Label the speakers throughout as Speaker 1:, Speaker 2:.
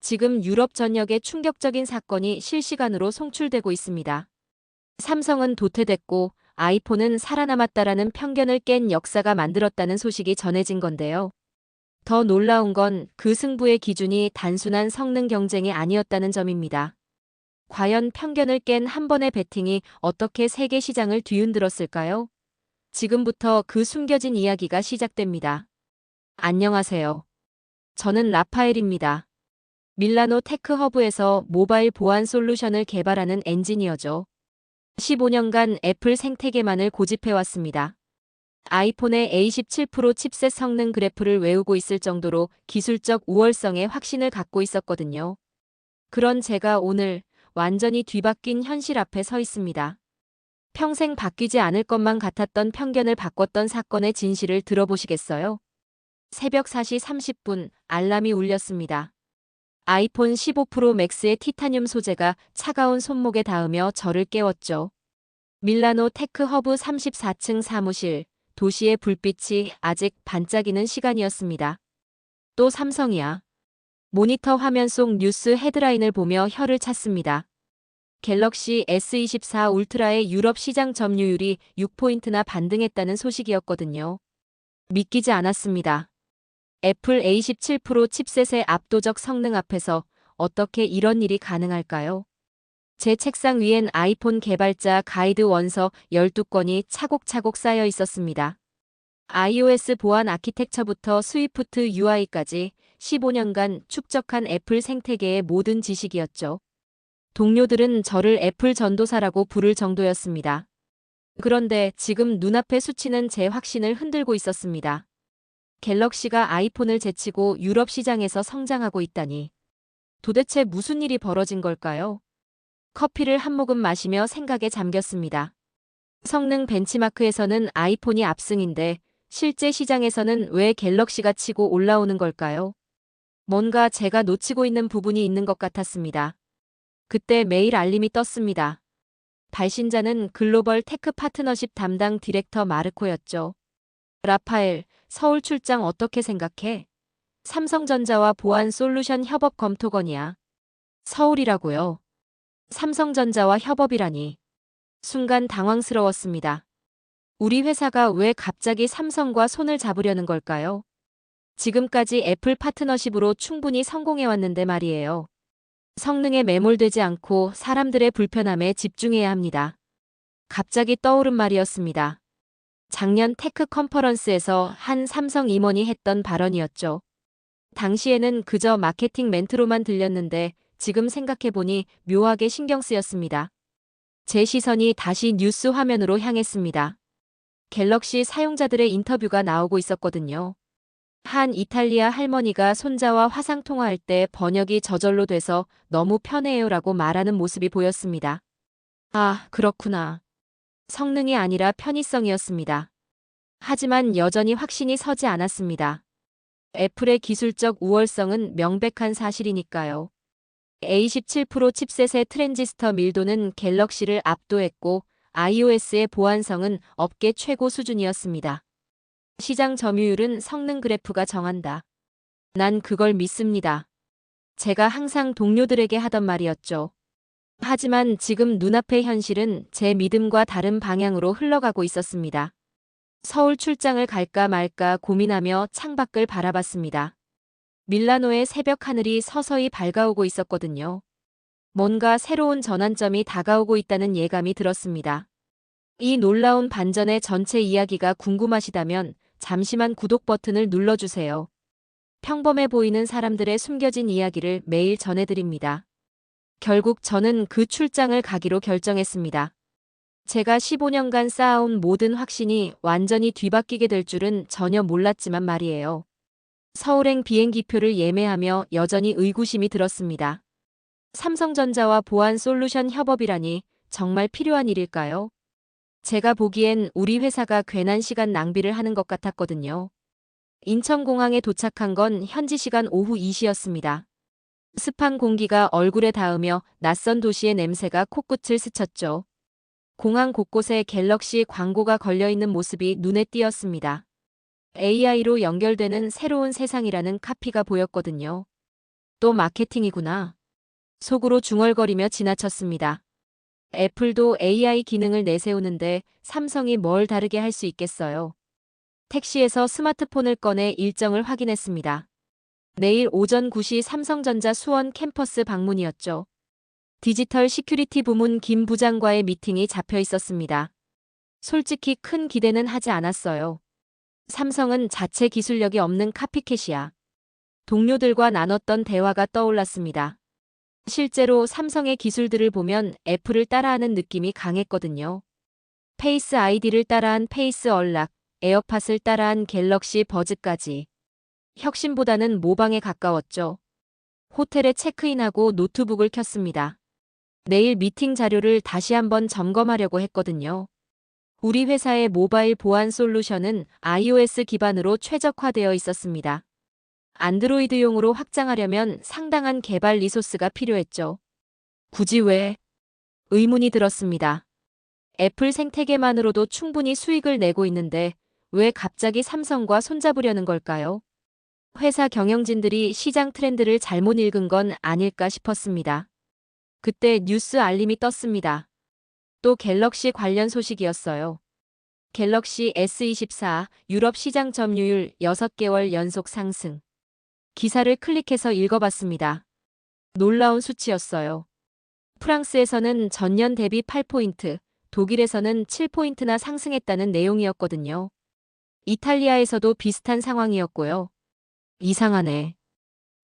Speaker 1: 지금 유럽 전역에 충격적인 사건이 실시간으로 송출되고 있습니다. 삼성은 도태됐고 아이폰은 살아남았다라는 편견을 깬 역사가 만들었다는 소식이 전해진 건데요. 더 놀라운 건 그 승부의 기준이 단순한 성능 경쟁이 아니었다는 점입니다. 과연 편견을 깬 한 번의 배팅이 어떻게 세계 시장을 뒤흔들었을까요? 지금부터 그 숨겨진 이야기가 시작됩니다. 안녕하세요. 저는 라파엘입니다. 밀라노 테크허브에서 모바일 보안 솔루션을 개발하는 엔지니어죠. 15년간 애플 생태계만을 고집해왔습니다. 아이폰의 A17 프로 칩셋 성능 그래프를 외우고 있을 정도로 기술적 우월성에 확신을 갖고 있었거든요. 그런 제가 오늘 완전히 뒤바뀐 현실 앞에 서 있습니다. 평생 바뀌지 않을 것만 같았던 편견을 바꿨던 사건의 진실을 들어보시겠어요? 새벽 4시 30분 알람이 울렸습니다. 아이폰 15 프로 맥스의 티타늄 소재가 차가운 손목에 닿으며 저를 깨웠죠. 밀라노 테크허브 34층 사무실, 도시의 불빛이 아직 반짝이는 시간이었습니다. 또 삼성이야. 모니터 화면 속 뉴스 헤드라인을 보며 혀를 찼습니다. 갤럭시 S24 울트라의 유럽 시장 점유율이 6포인트나 반등했다는 소식이었거든요. 믿기지 않았습니다. 애플 A17 프로 칩셋의 압도적 성능 앞에서 어떻게 이런 일이 가능할까요? 제 책상 위엔 아이폰 개발자 가이드 원서 12권이 차곡차곡 쌓여 있었습니다. iOS 보안 아키텍처부터 스위프트 UI까지 15년간 축적한 애플 생태계의 모든 지식이었죠. 동료들은 저를 애플 전도사라고 부를 정도였습니다. 그런데 지금 눈앞의 수치는 제 확신을 흔들고 있었습니다. 갤럭시가 아이폰을 제치고 유럽 시장에서 성장하고 있다니. 도대체 무슨 일이 벌어진 걸까요? 커피를 한 모금 마시며 생각에 잠겼습니다. 성능 벤치마크에서는 아이폰이 압승인데 실제 시장에서는 왜 갤럭시가 치고 올라오는 걸까요? 뭔가 제가 놓치고 있는 부분이 있는 것 같았습니다. 그때 메일 알림이 떴습니다. 발신자는 글로벌 테크 파트너십 담당 디렉터 마르코였죠. 라파엘, 서울 출장 어떻게 생각해? 삼성전자와 보안 솔루션 협업 검토건이야. 서울이라고요? 삼성전자와 협업이라니. 순간 당황스러웠습니다. 우리 회사가 왜 갑자기 삼성과 손을 잡으려는 걸까요? 지금까지 애플 파트너십으로 충분히 성공해왔는데 말이에요. 성능에 매몰되지 않고 사람들의 불편함에 집중해야 합니다. 갑자기 떠오른 말이었습니다. 작년 테크 컨퍼런스에서 한 삼성 임원이 했던 발언이었죠. 당시에는 그저 마케팅 멘트로만 들렸는데 지금 생각해보니 묘하게 신경 쓰였습니다. 제 시선이 다시 뉴스 화면으로 향했습니다. 갤럭시 사용자들의 인터뷰가 나오고 있었거든요. 한 이탈리아 할머니가 손자와 화상통화할 때 번역이 저절로 돼서 너무 편해요라고 말하는 모습이 보였습니다. 아, 그렇구나. 성능이 아니라 편의성이었습니다. 하지만 여전히 확신이 서지 않았습니다. 애플의 기술적 우월성은 명백한 사실이니까요. A17 프로 칩셋의 트랜지스터 밀도는 갤럭시를 압도했고 iOS의 보안성은 업계 최고 수준이었습니다. 시장 점유율은 성능 그래프가 정한다. 난 그걸 믿습니다. 제가 항상 동료들에게 하던 말이었죠. 하지만 지금 눈앞의 현실은 제 믿음과 다른 방향으로 흘러가고 있었습니다. 서울 출장을 갈까 말까 고민하며 창밖을 바라봤습니다. 밀라노의 새벽 하늘이 서서히 밝아오고 있었거든요. 뭔가 새로운 전환점이 다가오고 있다는 예감이 들었습니다. 이 놀라운 반전의 전체 이야기가 궁금하시다면 잠시만 구독 버튼을 눌러주세요. 평범해 보이는 사람들의 숨겨진 이야기를 매일 전해드립니다. 결국 저는 그 출장을 가기로 결정했습니다. 제가 15년간 쌓아온 모든 확신이 완전히 뒤바뀌게 될 줄은 전혀 몰랐지만 말이에요. 서울행 비행기표를 예매하며 여전히 의구심이 들었습니다. 삼성전자와 보안 솔루션 협업이라니 정말 필요한 일일까요? 제가 보기엔 우리 회사가 괜한 시간 낭비를 하는 것 같았거든요. 인천공항에 도착한 건 현지 시간 오후 2시였습니다. 습한 공기가 얼굴에 닿으며 낯선 도시의 냄새가 코끝을 스쳤죠. 공항 곳곳에 갤럭시 광고가 걸려있는 모습이 눈에 띄었습니다. AI로 연결되는 새로운 세상이라는 카피가 보였거든요. 또 마케팅이구나. 속으로 중얼거리며 지나쳤습니다. 애플도 AI 기능을 내세우는데 삼성이 뭘 다르게 할 수 있겠어요. 택시에서 스마트폰을 꺼내 일정을 확인했습니다. 내일 오전 9시 삼성전자 수원 캠퍼스 방문이었죠. 디지털 시큐리티 부문 김 부장과의 미팅이 잡혀 있었습니다. 솔직히 큰 기대는 하지 않았어요. 삼성은 자체 기술력이 없는 카피캣이야. 동료들과 나눴던 대화가 떠올랐습니다. 실제로 삼성의 기술들을 보면 애플을 따라하는 느낌이 강했거든요. 페이스 아이디를 따라한 페이스 언락, 에어팟을 따라한 갤럭시 버즈까지. 혁신보다는 모방에 가까웠죠. 호텔에 체크인하고 노트북을 켰습니다. 내일 미팅 자료를 다시 한번 점검하려고 했거든요. 우리 회사의 모바일 보안 솔루션은 iOS 기반으로 최적화되어 있었습니다. 안드로이드용으로 확장하려면 상당한 개발 리소스가 필요했죠. 굳이 왜? 의문이 들었습니다. 애플 생태계만으로도 충분히 수익을 내고 있는데 왜 갑자기 삼성과 손잡으려는 걸까요? 회사 경영진들이 시장 트렌드를 잘못 읽은 건 아닐까 싶었습니다. 그때 뉴스 알림이 떴습니다. 또 갤럭시 관련 소식이었어요. 갤럭시 S24 유럽 시장 점유율 6개월 연속 상승. 기사를 클릭해서 읽어봤습니다. 놀라운 수치였어요. 프랑스에서는 전년 대비 8포인트, 독일에서는 7포인트나 상승했다는 내용이었거든요. 이탈리아에서도 비슷한 상황이었고요. 이상하네.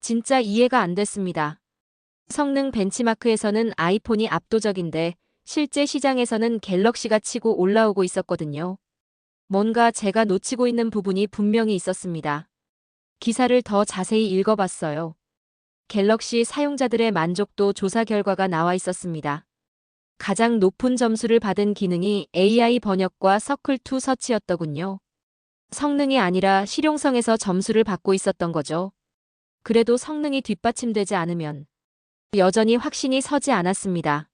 Speaker 1: 진짜 이해가 안 됐습니다. 성능 벤치마크에서는 아이폰이 압도적인데 실제 시장에서는 갤럭시가 치고 올라오고 있었거든요. 뭔가 제가 놓치고 있는 부분이 분명히 있었습니다. 기사를 더 자세히 읽어봤어요. 갤럭시 사용자들의 만족도 조사 결과가 나와 있었습니다. 가장 높은 점수를 받은 기능이 AI 번역과 서클2 서치였더군요. 성능이 아니라 실용성에서 점수를 받고 있었던 거죠. 그래도 성능이 뒷받침되지 않으면 여전히 확신이 서지 않았습니다.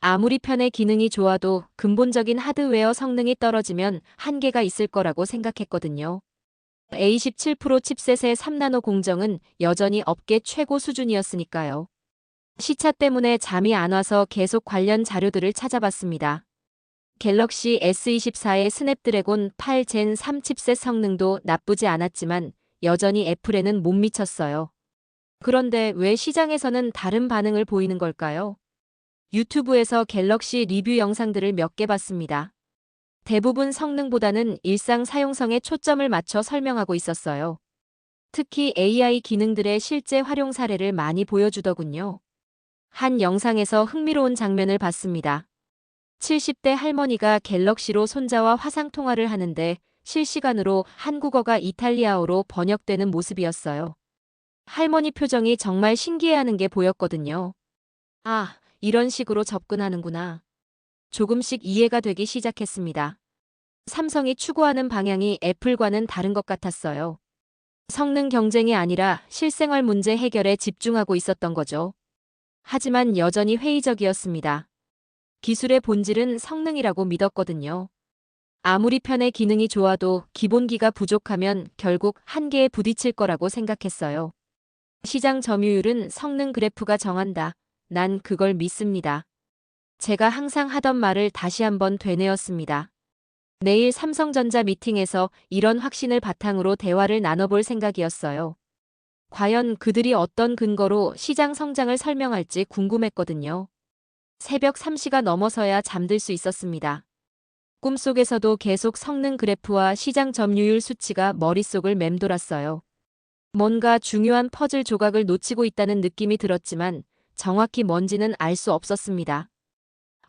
Speaker 1: 아무리 편의 기능이 좋아도 근본적인 하드웨어 성능이 떨어지면 한계가 있을 거라고 생각했거든요. A17 프로 칩셋의 3나노 공정은 여전히 업계 최고 수준이었으니까요. 시차 때문에 잠이 안 와서 계속 관련 자료들을 찾아봤습니다. 갤럭시 S24의 스냅드래곤 8 젠 3 칩셋 성능도 나쁘지 않았지만 여전히 애플에는 못 미쳤어요. 그런데 왜 시장에서는 다른 반응을 보이는 걸까요? 유튜브에서 갤럭시 리뷰 영상들을 몇 개 봤습니다. 대부분 성능보다는 일상 사용성에 초점을 맞춰 설명하고 있었어요. 특히 AI 기능들의 실제 활용 사례를 많이 보여주더군요. 한 영상에서 흥미로운 장면을 봤습니다. 70대 할머니가 갤럭시로 손자와 화상통화를 하는데 실시간으로 한국어가 이탈리아어로 번역되는 모습이었어요. 할머니 표정이 정말 신기해하는 게 보였거든요. 아, 이런 식으로 접근하는구나. 조금씩 이해가 되기 시작했습니다. 삼성이 추구하는 방향이 애플과는 다른 것 같았어요. 성능 경쟁이 아니라 실생활 문제 해결에 집중하고 있었던 거죠. 하지만 여전히 회의적이었습니다. 기술의 본질은 성능이라고 믿었거든요. 아무리 편의 기능이 좋아도 기본기가 부족하면 결국 한계에 부딪힐 거라고 생각했어요. 시장 점유율은 성능 그래프가 정한다. 난 그걸 믿습니다. 제가 항상 하던 말을 다시 한번 되뇌었습니다. 내일 삼성전자 미팅에서 이런 확신을 바탕으로 대화를 나눠볼 생각이었어요. 과연 그들이 어떤 근거로 시장 성장을 설명할지 궁금했거든요. 새벽 3시가 넘어서야 잠들 수 있었습니다. 꿈속에서도 계속 성능 그래프와 시장 점유율 수치가 머릿속을 맴돌았어요. 뭔가 중요한 퍼즐 조각을 놓치고 있다는 느낌이 들었지만 정확히 뭔지는 알 수 없었습니다.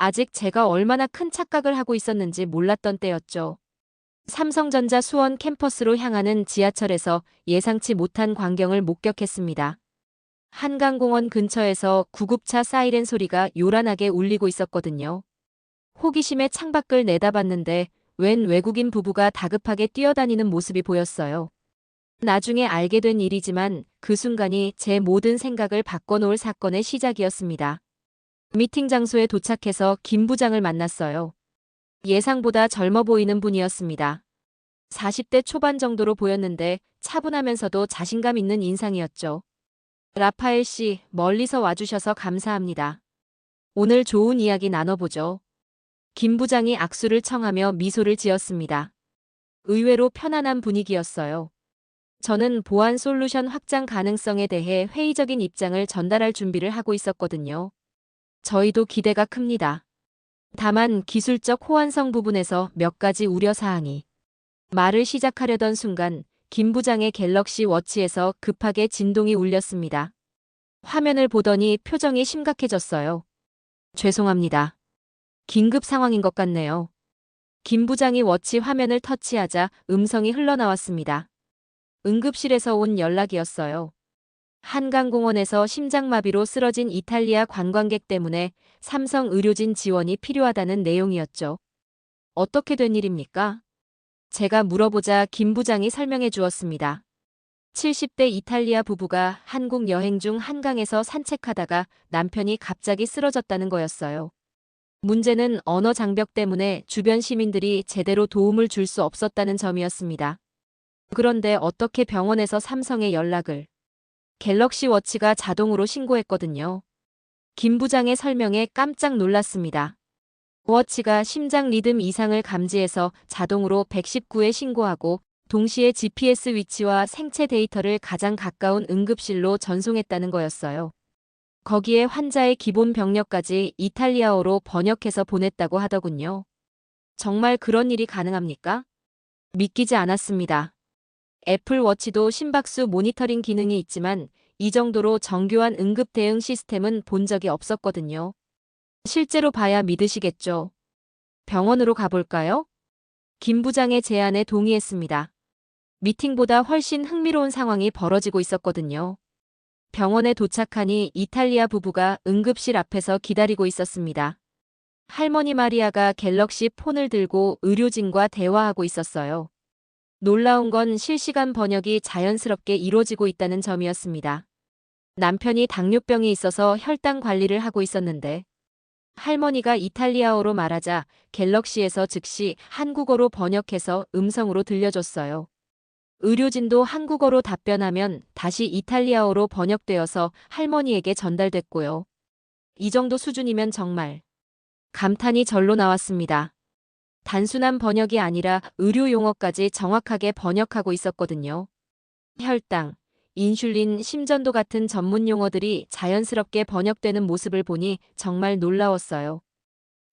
Speaker 1: 아직 제가 얼마나 큰 착각을 하고 있었는지 몰랐던 때였죠. 삼성전자 수원 캠퍼스로 향하는 지하철에서 예상치 못한 광경을 목격했습니다. 한강공원 근처에서 구급차 사이렌 소리가 요란하게 울리고 있었거든요. 호기심에 창밖을 내다봤는데 웬 외국인 부부가 다급하게 뛰어다니는 모습이 보였어요. 나중에 알게 된 일이지만 그 순간이 제 모든 생각을 바꿔놓을 사건의 시작이었습니다. 미팅 장소에 도착해서 김 부장을 만났어요. 예상보다 젊어 보이는 분이었습니다. 40대 초반 정도로 보였는데 차분하면서도 자신감 있는 인상이었죠. 라파엘 씨, 멀리서 와주셔서 감사합니다. 오늘 좋은 이야기 나눠보죠. 김 부장이 악수를 청하며 미소를 지었습니다. 의외로 편안한 분위기였어요. 저는 보안 솔루션 확장 가능성에 대해 회의적인 입장을 전달할 준비를 하고 있었거든요. 저희도 기대가 큽니다. 다만 기술적 호환성 부분에서 몇 가지 우려사항이. 말을 시작하려던 순간 김 부장의 갤럭시 워치에서 급하게 진동이 울렸습니다. 화면을 보더니 표정이 심각해졌어요. 죄송합니다. 긴급 상황인 것 같네요. 김 부장이 워치 화면을 터치하자 음성이 흘러나왔습니다. 응급실에서 온 연락이었어요. 한강공원에서 심장마비로 쓰러진 이탈리아 관광객 때문에 삼성 의료진 지원이 필요하다는 내용이었죠. 어떻게 된 일입니까? 제가 물어보자 김 부장이 설명해 주었습니다. 70대 이탈리아 부부가 한국 여행 중 한강에서 산책하다가 남편이 갑자기 쓰러졌다는 거였어요. 문제는 언어 장벽 때문에 주변 시민들이 제대로 도움을 줄 수 없었다는 점이었습니다. 그런데 어떻게 병원에서 삼성에 연락을? 갤럭시 워치가 자동으로 신고했거든요. 김 부장의 설명에 깜짝 놀랐습니다. 워치가 심장 리듬 이상을 감지해서 자동으로 119에 신고하고 동시에 GPS 위치와 생체 데이터를 가장 가까운 응급실로 전송했다는 거였어요. 거기에 환자의 기본 병력까지 이탈리아어로 번역해서 보냈다고 하더군요. 정말 그런 일이 가능합니까? 믿기지 않았습니다. 애플워치도 심박수 모니터링 기능이 있지만 이 정도로 정교한 응급 대응 시스템은 본 적이 없었거든요. 실제로 봐야 믿으시겠죠. 병원으로 가볼까요? 김 부장의 제안에 동의했습니다. 미팅보다 훨씬 흥미로운 상황이 벌어지고 있었거든요. 병원에 도착하니 이탈리아 부부가 응급실 앞에서 기다리고 있었습니다. 할머니 마리아가 갤럭시 폰을 들고 의료진과 대화하고 있었어요. 놀라운 건 실시간 번역이 자연스럽게 이루어지고 있다는 점이었습니다. 남편이 당뇨병이 있어서 혈당 관리를 하고 있었는데 할머니가 이탈리아어로 말하자 갤럭시에서 즉시 한국어로 번역해서 음성으로 들려줬어요. 의료진도 한국어로 답변하면 다시 이탈리아어로 번역되어서 할머니에게 전달됐고요. 이 정도 수준이면 정말 감탄이 절로 나왔습니다. 단순한 번역이 아니라 의료 용어까지 정확하게 번역하고 있었거든요. 혈당, 인슐린, 심전도 같은 전문 용어들이 자연스럽게 번역되는 모습을 보니 정말 놀라웠어요.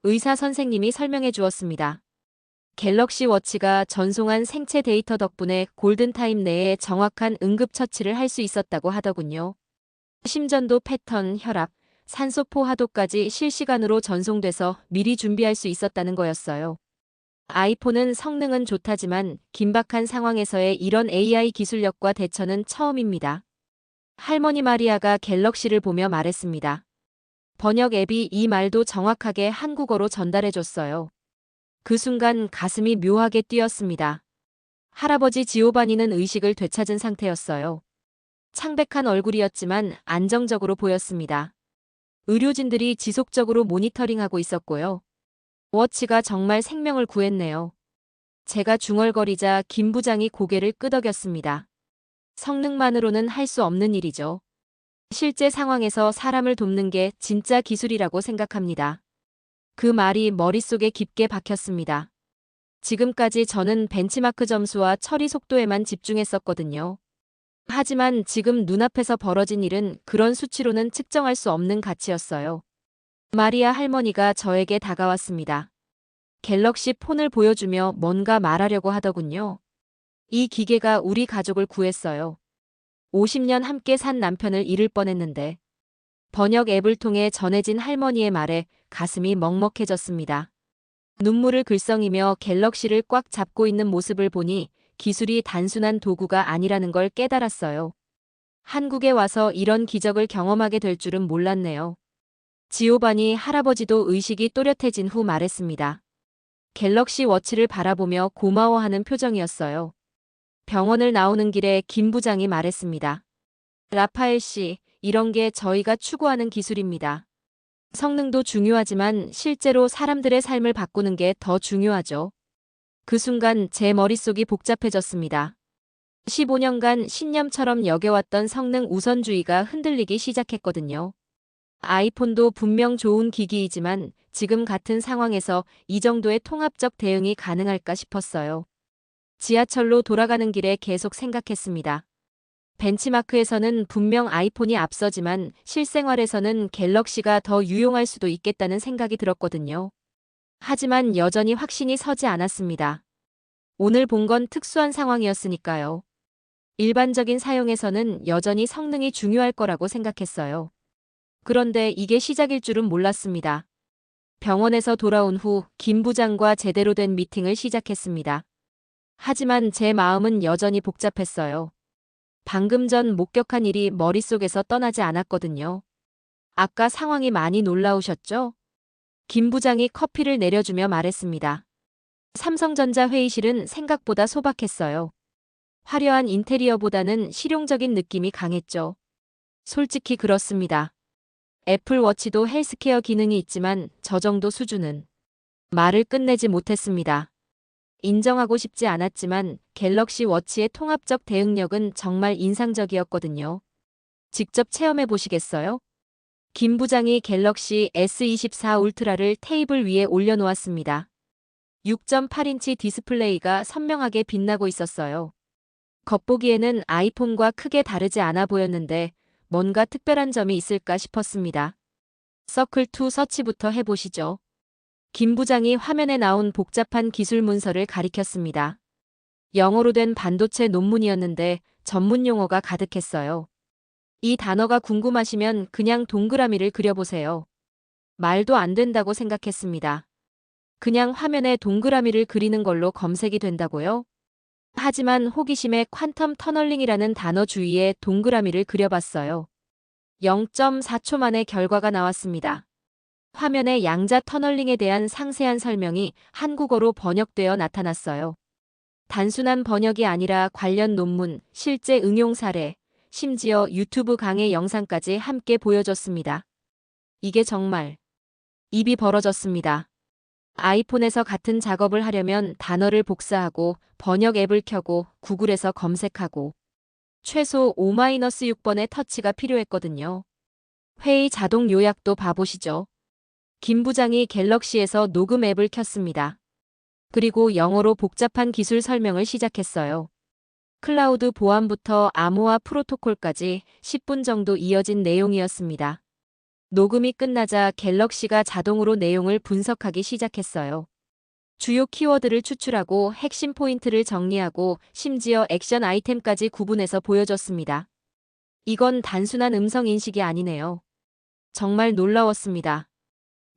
Speaker 1: 의사 선생님이 설명해 주었습니다. 갤럭시 워치가 전송한 생체 데이터 덕분에 골든타임 내에 정확한 응급처치를 할 수 있었다고 하더군요. 심전도 패턴, 혈압, 산소 포화도까지 실시간으로 전송돼서 미리 준비할 수 있었다는 거였어요. 아이폰은 성능은 좋다지만 긴박한 상황에서의 이런 AI 기술력과 대처는 처음입니다. 할머니 마리아가 갤럭시를 보며 말했습니다. 번역 앱이 이 말도 정확하게 한국어로 전달해줬어요. 그 순간 가슴이 묘하게 뛰었습니다. 할아버지 지오바니는 의식을 되찾은 상태였어요. 창백한 얼굴이었지만 안정적으로 보였습니다. 의료진들이 지속적으로 모니터링하고 있었고요. 워치가 정말 생명을 구했네요. 제가 중얼거리자 김 부장이 고개를 끄덕였습니다. 성능만으로는 할 수 없는 일이죠. 실제 상황에서 사람을 돕는 게 진짜 기술이라고 생각합니다. 그 말이 머릿속에 깊게 박혔습니다. 지금까지 저는 벤치마크 점수와 처리 속도에만 집중했었거든요. 하지만 지금 눈앞에서 벌어진 일은 그런 수치로는 측정할 수 없는 가치였어요. 마리아 할머니가 저에게 다가왔습니다. 갤럭시 폰을 보여주며 뭔가 말하려고 하더군요. 이 기계가 우리 가족을 구했어요. 50년 함께 산 남편을 잃을 뻔했는데 번역 앱을 통해 전해진 할머니의 말에 가슴이 먹먹해졌습니다. 눈물을 글썽이며 갤럭시를 꽉 잡고 있는 모습을 보니 기술이 단순한 도구가 아니라는 걸 깨달았어요. 한국에 와서 이런 기적을 경험하게 될 줄은 몰랐네요. 지오바니 할아버지도 의식이 또렷해진 후 말했습니다. 갤럭시 워치를 바라보며 고마워하는 표정이었어요. 병원을 나오는 길에 김 부장이 말했습니다. 라파엘 씨, 이런 게 저희가 추구하는 기술입니다. 성능도 중요하지만 실제로 사람들의 삶을 바꾸는 게 더 중요하죠. 그 순간 제 머릿속이 복잡해졌습니다. 15년간 신념처럼 여겨왔던 성능 우선주의가 흔들리기 시작했거든요. 아이폰도 분명 좋은 기기이지만 지금 같은 상황에서 이 정도의 통합적 대응이 가능할까 싶었어요. 지하철로 돌아가는 길에 계속 생각했습니다. 벤치마크에서는 분명 아이폰이 앞서지만 실생활에서는 갤럭시가 더 유용할 수도 있겠다는 생각이 들었거든요. 하지만 여전히 확신이 서지 않았습니다. 오늘 본 건 특수한 상황이었으니까요. 일반적인 사용에서는 여전히 성능이 중요할 거라고 생각했어요. 그런데 이게 시작일 줄은 몰랐습니다. 병원에서 돌아온 후 김 부장과 제대로 된 미팅을 시작했습니다. 하지만 제 마음은 여전히 복잡했어요. 방금 전 목격한 일이 머릿속에서 떠나지 않았거든요. 아까 상황이 많이 놀라우셨죠? 김 부장이 커피를 내려주며 말했습니다. 삼성전자 회의실은 생각보다 소박했어요. 화려한 인테리어보다는 실용적인 느낌이 강했죠. 솔직히 그렇습니다. 애플워치도 헬스케어 기능이 있지만 저 정도 수준은 말을 끝내지 못했습니다. 인정하고 싶지 않았지만 갤럭시 워치의 통합적 대응력은 정말 인상적이었거든요. 직접 체험해 보시겠어요? 김 부장이 갤럭시 S24 울트라를 테이블 위에 올려놓았습니다. 6.8인치 디스플레이가 선명하게 빛나고 있었어요. 겉보기에는 아이폰과 크게 다르지 않아 보였는데 뭔가 특별한 점이 있을까 싶었습니다. 서클2 서치부터 해보시죠. 김 부장이 화면에 나온 복잡한 기술 문서를 가리켰습니다. 영어로 된 반도체 논문이었는데 전문 용어가 가득했어요. 이 단어가 궁금하시면 그냥 동그라미를 그려보세요. 말도 안 된다고 생각했습니다. 그냥 화면에 동그라미를 그리는 걸로 검색이 된다고요? 하지만 호기심에 퀀텀 터널링이라는 단어 주위에 동그라미를 그려봤어요. 0.4초 만에 결과가 나왔습니다. 화면에 양자 터널링에 대한 상세한 설명이 한국어로 번역되어 나타났어요. 단순한 번역이 아니라 관련 논문, 실제 응용 사례, 심지어 유튜브 강의 영상까지 함께 보여줬습니다. 이게 정말 입이 벌어졌습니다. 아이폰에서 같은 작업을 하려면 단어를 복사하고 번역 앱을 켜고 구글에서 검색하고 최소 5-6번의 터치가 필요했거든요. 회의 자동 요약도 봐보시죠. 김 부장이 갤럭시에서 녹음 앱을 켰습니다. 그리고 영어로 복잡한 기술 설명을 시작했어요. 클라우드 보안부터 암호화 프로토콜까지 10분 정도 이어진 내용이었습니다. 녹음이 끝나자 갤럭시가 자동으로 내용을 분석하기 시작했어요. 주요 키워드를 추출하고 핵심 포인트를 정리하고 심지어 액션 아이템까지 구분해서 보여줬습니다. 이건 단순한 음성 인식이 아니네요. 정말 놀라웠습니다.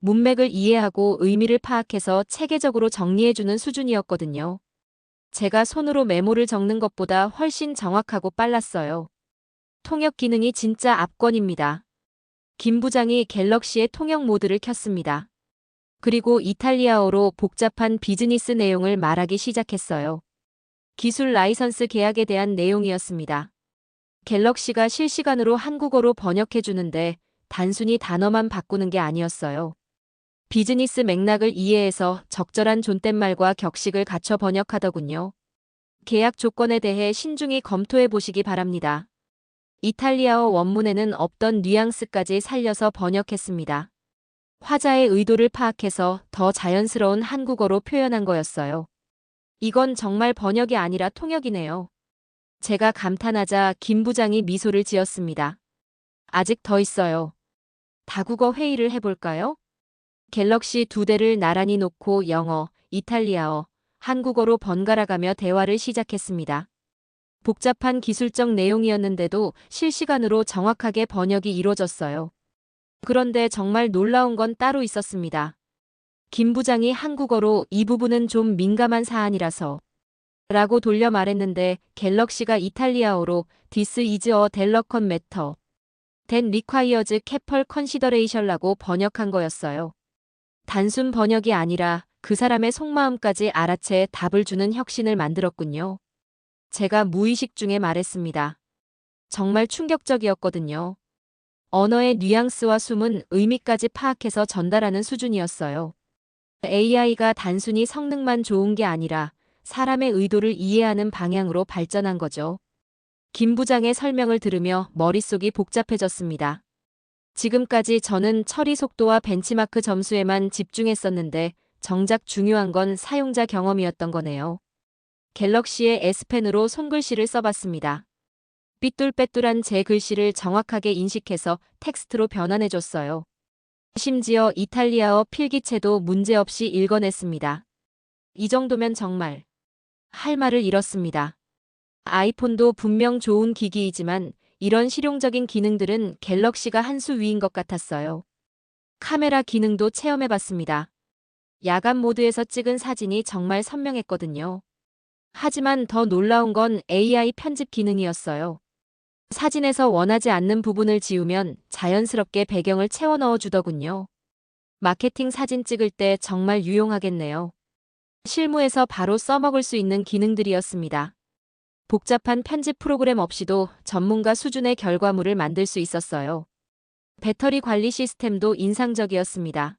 Speaker 1: 문맥을 이해하고 의미를 파악해서 체계적으로 정리해주는 수준이었거든요. 제가 손으로 메모를 적는 것보다 훨씬 정확하고 빨랐어요. 통역 기능이 진짜 압권입니다. 김 부장이 갤럭시의 통역 모드를 켰습니다. 그리고 이탈리아어로 복잡한 비즈니스 내용을 말하기 시작했어요. 기술 라이선스 계약에 대한 내용이었습니다. 갤럭시가 실시간으로 한국어로 번역해주는데 단순히 단어만 바꾸는 게 아니었어요. 비즈니스 맥락을 이해해서 적절한 존댓말과 격식을 갖춰 번역하더군요. 계약 조건에 대해 신중히 검토해 보시기 바랍니다. 이탈리아어 원문에는 없던 뉘앙스까지 살려서 번역했습니다. 화자의 의도를 파악해서 더 자연스러운 한국어로 표현한 거였어요. 이건 정말 번역이 아니라 통역이네요. 제가 감탄하자 김 부장이 미소를 지었습니다. 아직 더 있어요. 다국어 회의를 해볼까요? 갤럭시 2대를 나란히 놓고 영어, 이탈리아어, 한국어로 번갈아가며 대화를 시작했습니다. 복잡한 기술적 내용이었는데도 실시간으로 정확하게 번역이 이루어졌어요. 그런데 정말 놀라운 건 따로 있었습니다. 김 부장이 한국어로 이 부분은 좀 민감한 사안이라서 라고 돌려 말했는데 갤럭시가 이탈리아어로 This is a delicate matter that requires careful consideration라고 번역한 거였어요. 단순 번역이 아니라 그 사람의 속마음까지 알아채 답을 주는 혁신을 만들었군요. 제가 무의식 중에 말했습니다. 정말 충격적이었거든요. 언어의 뉘앙스와 숨은 의미까지 파악해서 전달하는 수준이었어요. AI가 단순히 성능만 좋은 게 아니라 사람의 의도를 이해하는 방향으로 발전한 거죠. 김 부장의 설명을 들으며 머릿속이 복잡해졌습니다. 지금까지 저는 처리 속도와 벤치마크 점수에만 집중했었는데 정작 중요한 건 사용자 경험이었던 거네요. 갤럭시의 S펜으로 손글씨를 써봤습니다. 삐뚤빼뚤한 제 글씨를 정확하게 인식해서 텍스트로 변환해줬어요. 심지어 이탈리아어 필기체도 문제없이 읽어냈습니다. 이 정도면 정말 할 말을 잃었습니다. 아이폰도 분명 좋은 기기이지만 이런 실용적인 기능들은 갤럭시가 한 수 위인 것 같았어요. 카메라 기능도 체험해봤습니다. 야간 모드에서 찍은 사진이 정말 선명했거든요. 하지만 더 놀라운 건 AI 편집 기능이었어요. 사진에서 원하지 않는 부분을 지우면 자연스럽게 배경을 채워 넣어 주더군요. 마케팅 사진 찍을 때 정말 유용하겠네요. 실무에서 바로 써먹을 수 있는 기능들이었습니다. 복잡한 편집 프로그램 없이도 전문가 수준의 결과물을 만들 수 있었어요. 배터리 관리 시스템도 인상적이었습니다.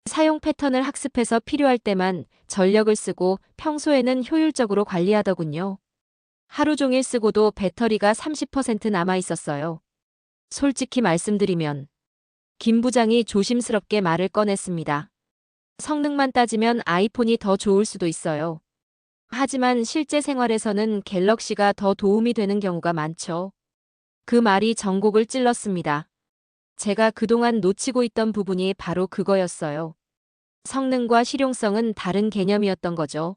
Speaker 1: 사용 패턴을 학습해서 필요할 때만 전력을 쓰고 평소에는 효율적으로 관리하더군요. 하루 종일 쓰고도 배터리가 30% 남아 있었어요. 솔직히 말씀드리면 김 부장이 조심스럽게 말을 꺼냈습니다. 성능만 따지면 아이폰이 더 좋을 수도 있어요. 하지만 실제 생활에서는 갤럭시가 더 도움이 되는 경우가 많죠. 그 말이 전곡을 찔렀습니다. 제가 그동안 놓치고 있던 부분이 바로 그거였어요. 성능과 실용성은 다른 개념이었던 거죠.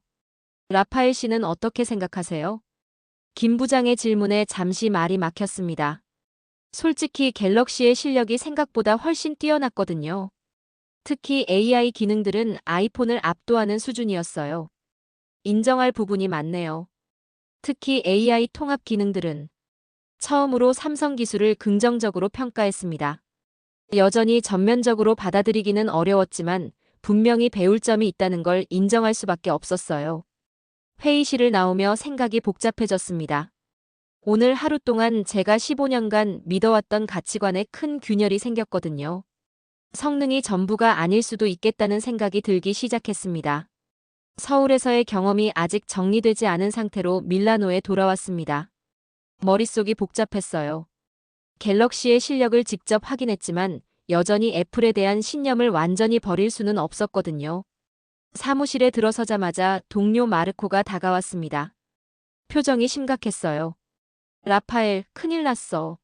Speaker 1: 라파엘 씨는 어떻게 생각하세요? 김 부장의 질문에 잠시 말이 막혔습니다. 솔직히 갤럭시의 실력이 생각보다 훨씬 뛰어났거든요. 특히 AI 기능들은 아이폰을 압도하는 수준이었어요. 인정할 부분이 많네요. 특히 AI 통합 기능들은 처음으로 삼성 기술을 긍정적으로 평가했습니다. 여전히 전면적으로 받아들이기는 어려웠지만 분명히 배울 점이 있다는 걸 인정할 수밖에 없었어요. 회의실을 나오며 생각이 복잡해졌습니다. 오늘 하루 동안 제가 15년간 믿어왔던 가치관에 큰 균열이 생겼거든요. 성능이 전부가 아닐 수도 있겠다는 생각이 들기 시작했습니다. 서울에서의 경험이 아직 정리되지 않은 상태로 밀라노에 돌아왔습니다. 머릿속이 복잡했어요. 갤럭시의 실력을 직접 확인했지만 여전히 애플에 대한 신념을 완전히 버릴 수는 없었거든요. 사무실에 들어서자마자 동료 마르코가 다가왔습니다. 표정이 심각했어요. 라파엘, 큰일 났어.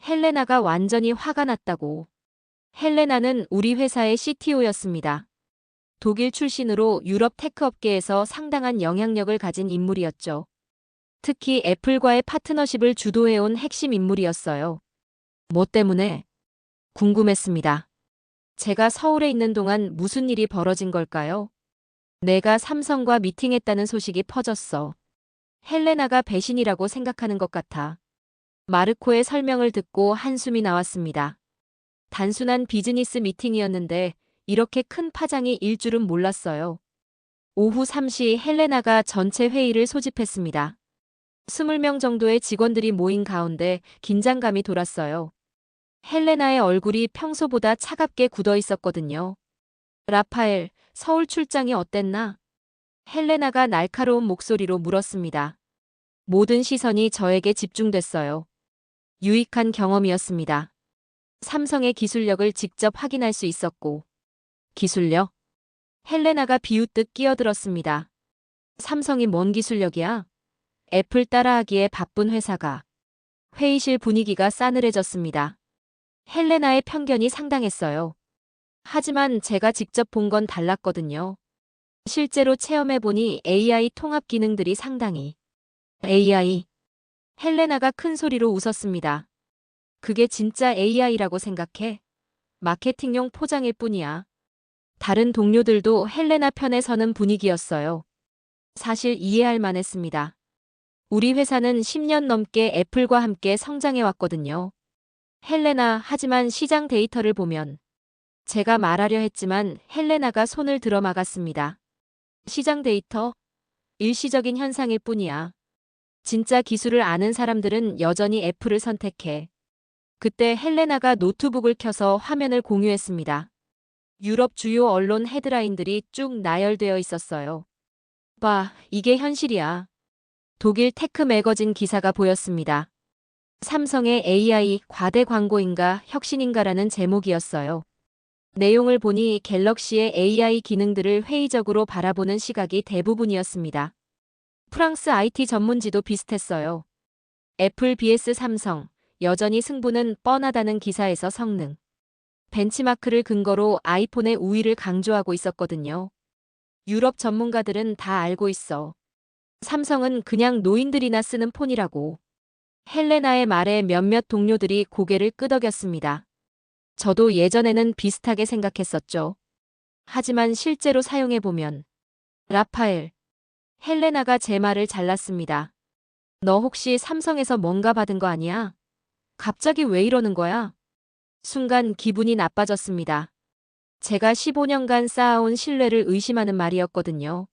Speaker 1: 헬레나가 완전히 화가 났다고. 헬레나는 우리 회사의 CTO였습니다. 독일 출신으로 유럽 테크 업계에서 상당한 영향력을 가진 인물이었죠. 특히 애플과의 파트너십을 주도해온 핵심 인물이었어요. 뭐 때문에? 궁금했습니다. 제가 서울에 있는 동안 무슨 일이 벌어진 걸까요? 내가 삼성과 미팅했다는 소식이 퍼졌어. 헬레나가 배신이라고 생각하는 것 같아. 마르코의 설명을 듣고 한숨이 나왔습니다. 단순한 비즈니스 미팅이었는데 이렇게 큰 파장이 일 줄은 몰랐어요. 오후 3시 헬레나가 전체 회의를 소집했습니다. 20명 정도의 직원들이 모인 가운데 긴장감이 돌았어요. 헬레나의 얼굴이 평소보다 차갑게 굳어 있었거든요. 라파엘, 서울 출장이 어땠나? 헬레나가 날카로운 목소리로 물었습니다. 모든 시선이 저에게 집중됐어요. 유익한 경험이었습니다. 삼성의 기술력을 직접 확인할 수 있었고. 기술력? 헬레나가 비웃듯 끼어들었습니다. 삼성이 뭔 기술력이야? 애플 따라하기에 바쁜 회사가. 회의실 분위기가 싸늘해졌습니다. 헬레나의 편견이 상당했어요. 하지만 제가 직접 본 건 달랐거든요. 실제로 체험해보니 AI 통합 기능들이 상당히. AI. 헬레나가 큰 소리로 웃었습니다. 그게 진짜 AI라고 생각해? 마케팅용 포장일 뿐이야. 다른 동료들도 헬레나 편에 서는 분위기였어요. 사실 이해할 만했습니다. 우리 회사는 10년 넘게 애플과 함께 성장해왔거든요. 헬레나, 하지만 시장 데이터를 보면 제가 말하려 했지만 헬레나가 손을 들어 막았습니다. 시장 데이터? 일시적인 현상일 뿐이야. 진짜 기술을 아는 사람들은 여전히 애플을 선택해. 그때 헬레나가 노트북을 켜서 화면을 공유했습니다. 유럽 주요 언론 헤드라인들이 쭉 나열되어 있었어요. 봐, 이게 현실이야. 독일 테크 매거진 기사가 보였습니다. 삼성의 AI 과대 광고인가 혁신인가라는 제목이었어요. 내용을 보니 갤럭시의 AI 기능들을 회의적으로 바라보는 시각이 대부분이었습니다. 프랑스 IT 전문지도 비슷했어요. 애플 vs 삼성, 여전히 승부는 뻔하다는 기사에서 성능, 벤치마크를 근거로 아이폰의 우위를 강조하고 있었거든요. 유럽 전문가들은 다 알고 있어. 삼성은 그냥 노인들이나 쓰는 폰이라고. 헬레나의 말에 몇몇 동료들이 고개를 끄덕였습니다. 저도 예전에는 비슷하게 생각했었죠. 하지만 실제로 사용해보면. 라파엘. 헬레나가 제 말을 잘랐습니다. 너 혹시 삼성에서 뭔가 받은 거 아니야? 갑자기 왜 이러는 거야? 순간 기분이 나빠졌습니다. 제가 15년간 쌓아온 신뢰를 의심하는 말이었거든요.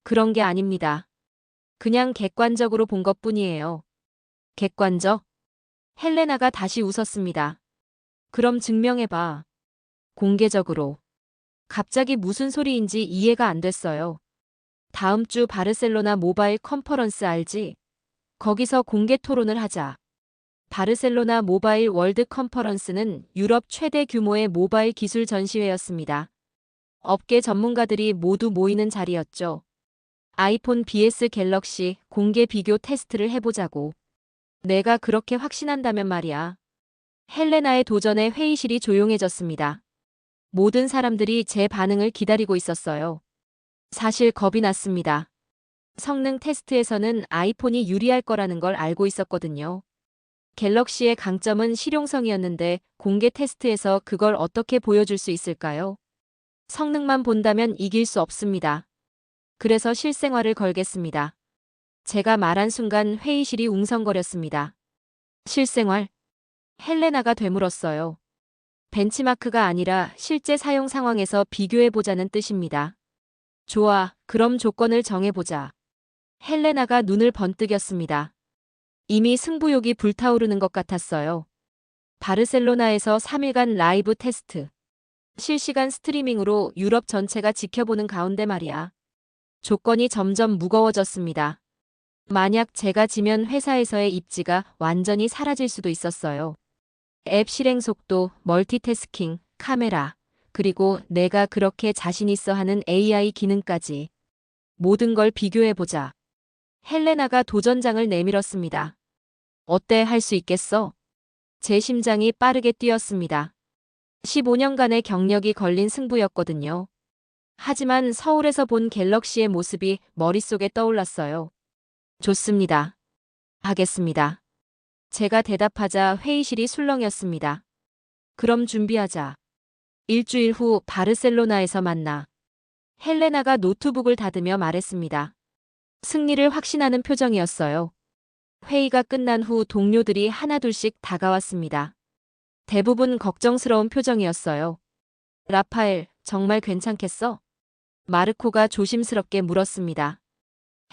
Speaker 1: 그런 게 아닙니다. 그냥 객관적으로 본 것뿐이에요. 객관적? 헬레나가 다시 웃었습니다. 그럼 증명해봐. 공개적으로. 갑자기 무슨 소리인지 이해가 안 됐어요. 다음 주 바르셀로나 모바일 컨퍼런스 알지? 거기서 공개 토론을 하자. 바르셀로나 모바일 월드 컨퍼런스는 유럽 최대 규모의 모바일 기술 전시회였습니다. 업계 전문가들이 모두 모이는 자리였죠. 아이폰 vs 갤럭시 공개 비교 테스트를 해보자고. 내가 그렇게 확신한다면 말이야. 헬레나의 도전에 회의실이 조용해졌습니다. 모든 사람들이 제 반응을 기다리고 있었어요. 사실 겁이 났습니다. 성능 테스트에서는 아이폰이 유리할 거라는 걸 알고 있었거든요. 갤럭시의 강점은 실용성이었는데 공개 테스트에서 그걸 어떻게 보여줄 수 있을까요? 성능만 본다면 이길 수 없습니다. 그래서 실생활을 걸겠습니다. 제가 말한 순간 회의실이 웅성거렸습니다. 실생활? 헬레나가 되물었어요. 벤치마크가 아니라 실제 사용 상황에서 비교해보자는 뜻입니다. 좋아, 그럼 조건을 정해보자. 헬레나가 눈을 번뜩였습니다. 이미 승부욕이 불타오르는 것 같았어요. 바르셀로나에서 3일간 라이브 테스트. 실시간 스트리밍으로 유럽 전체가 지켜보는 가운데 말이야. 조건이 점점 무거워졌습니다. 만약 제가 지면 회사에서의 입지가 완전히 사라질 수도 있었어요. 앱 실행 속도, 멀티태스킹, 카메라, 그리고 내가 그렇게 자신 있어 하는 AI 기능까지. 모든 걸 비교해보자. 헬레나가 도전장을 내밀었습니다. 어때, 할 수 있겠어? 제 심장이 빠르게 뛰었습니다. 15년간의 경력이 걸린 승부였거든요. 하지만 서울에서 본 갤럭시의 모습이 머릿속에 떠올랐어요. 좋습니다. 하겠습니다. 제가 대답하자 회의실이 술렁였습니다. 그럼 준비하자. 일주일 후 바르셀로나에서 만나. 헬레나가 노트북을 닫으며 말했습니다. 승리를 확신하는 표정이었어요. 회의가 끝난 후 동료들이 하나둘씩 다가왔습니다. 대부분 걱정스러운 표정이었어요. 라파엘, 정말 괜찮겠어? 마르코가 조심스럽게 물었습니다.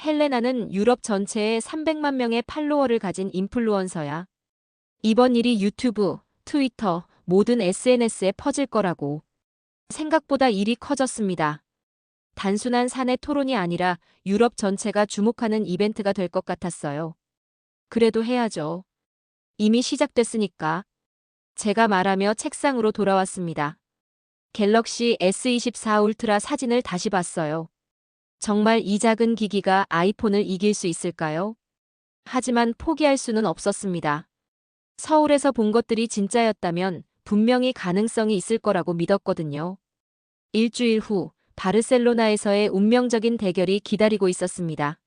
Speaker 1: 헬레나는 유럽 전체에 300만 명의 팔로워를 가진 인플루언서야. 이번 일이 유튜브, 트위터, 모든 SNS에 퍼질 거라고. 생각보다 일이 커졌습니다. 단순한 사내 토론이 아니라 유럽 전체가 주목하는 이벤트가 될 것 같았어요. 그래도 해야죠. 이미 시작됐으니까. 제가 말하며 책상으로 돌아왔습니다. 갤럭시 S24 울트라 사진을 다시 봤어요. 정말 이 작은 기기가 아이폰을 이길 수 있을까요? 하지만 포기할 수는 없었습니다. 서울에서 본 것들이 진짜였다면 분명히 가능성이 있을 거라고 믿었거든요. 일주일 후 바르셀로나에서의 운명적인 대결이 기다리고 있었습니다.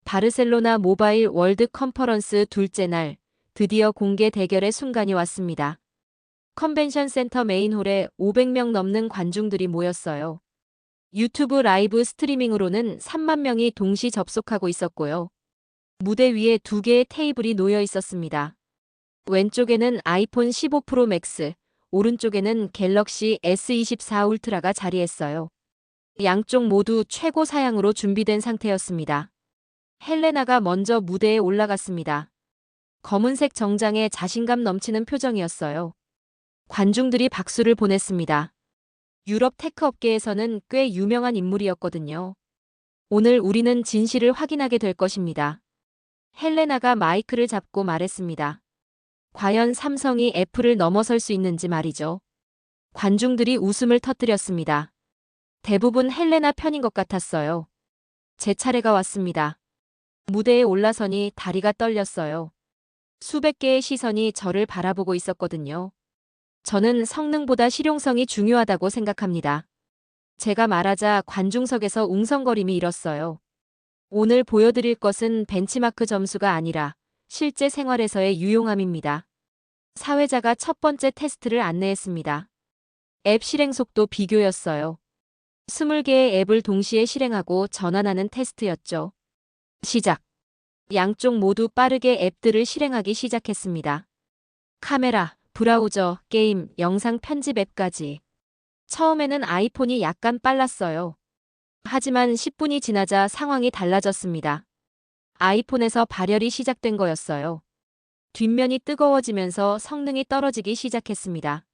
Speaker 1: 바르셀로나 모바일 월드 컨퍼런스 둘째 날, 드디어 공개 대결의 순간이 왔습니다. 컨벤션 센터 메인홀에 500명 넘는 관중들이 모였어요. 유튜브 라이브 스트리밍으로는 3만 명이 동시 접속하고 있었고요. 무대 위에 두 개의 테이블이 놓여 있었습니다. 왼쪽에는 아이폰 15 프로 맥스, 오른쪽에는 갤럭시 S24 울트라가 자리했어요. 양쪽 모두 최고 사양으로 준비된 상태였습니다. 헬레나가 먼저 무대에 올라갔습니다. 검은색 정장에 자신감 넘치는 표정이었어요. 관중들이 박수를 보냈습니다. 유럽 테크 업계에서는 꽤 유명한 인물이었거든요. 오늘 우리는 진실을 확인하게 될 것입니다. 헬레나가 마이크를 잡고 말했습니다. 과연 삼성이 애플을 넘어설 수 있는지 말이죠. 관중들이 웃음을 터뜨렸습니다. 대부분 헬레나 편인 것 같았어요. 제 차례가 왔습니다. 무대에 올라서니 다리가 떨렸어요. 수백 개의 시선이 저를 바라보고 있었거든요. 저는 성능보다 실용성이 중요하다고 생각합니다. 제가 말하자 관중석에서 웅성거림이 일었어요. 오늘 보여드릴 것은 벤치마크 점수가 아니라 실제 생활에서의 유용함입니다. 사회자가 첫 번째 테스트를 안내했습니다. 앱 실행 속도 비교였어요. 20개의 앱을 동시에 실행하고 전환하는 테스트였죠. 시작. 양쪽 모두 빠르게 앱들을 실행하기 시작했습니다. 카메라, 브라우저, 게임, 영상 편집 앱까지. 처음에는 아이폰이 약간 빨랐어요. 하지만 10분이 지나자 상황이 달라졌습니다. 아이폰에서 발열이 시작된 거였어요. 뒷면이 뜨거워지면서 성능이 떨어지기 시작했습니다.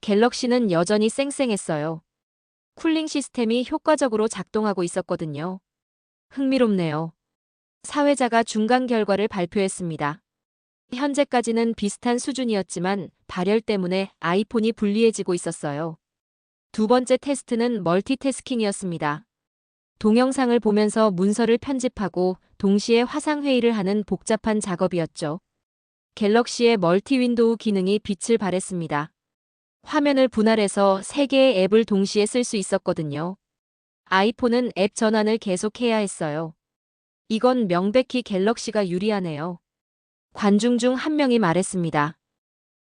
Speaker 1: 갤럭시는 여전히 쌩쌩했어요. 쿨링 시스템이 효과적으로 작동하고 있었거든요. 흥미롭네요. 사회자가 중간 결과를 발표했습니다. 현재까지는 비슷한 수준이었지만 발열 때문에 아이폰이 불리해지고 있었어요. 두 번째 테스트는 멀티태스킹이었습니다. 동영상을 보면서 문서를 편집하고 동시에 화상회의를 하는 복잡한 작업이었죠. 갤럭시의 멀티 윈도우 기능이 빛을 발했습니다. 화면을 분할해서 3개의 앱을 동시에 쓸 수 있었거든요. 아이폰은 앱 전환을 계속해야 했어요. 이건 명백히 갤럭시가 유리하네요. 관중 중 한 명이 말했습니다.